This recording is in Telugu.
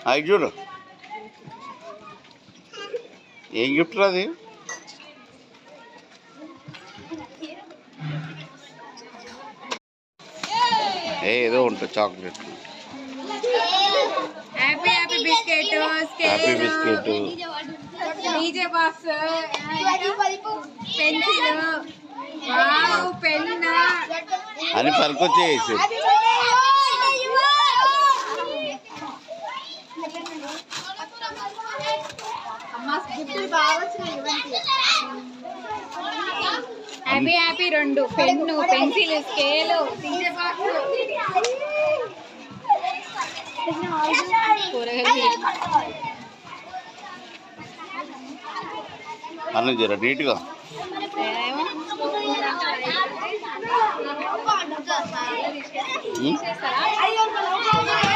అవి చూడు ఏం గిఫ్ట్ అది ఏదో ఉంటుంది chocolate happy happy biscuit happy biscuit DJ box pencil wow pen అని పనికొచ్చేసి happy happy 2 pen pencil scale DJ box అన్న జర నీట్గా చేస్తారా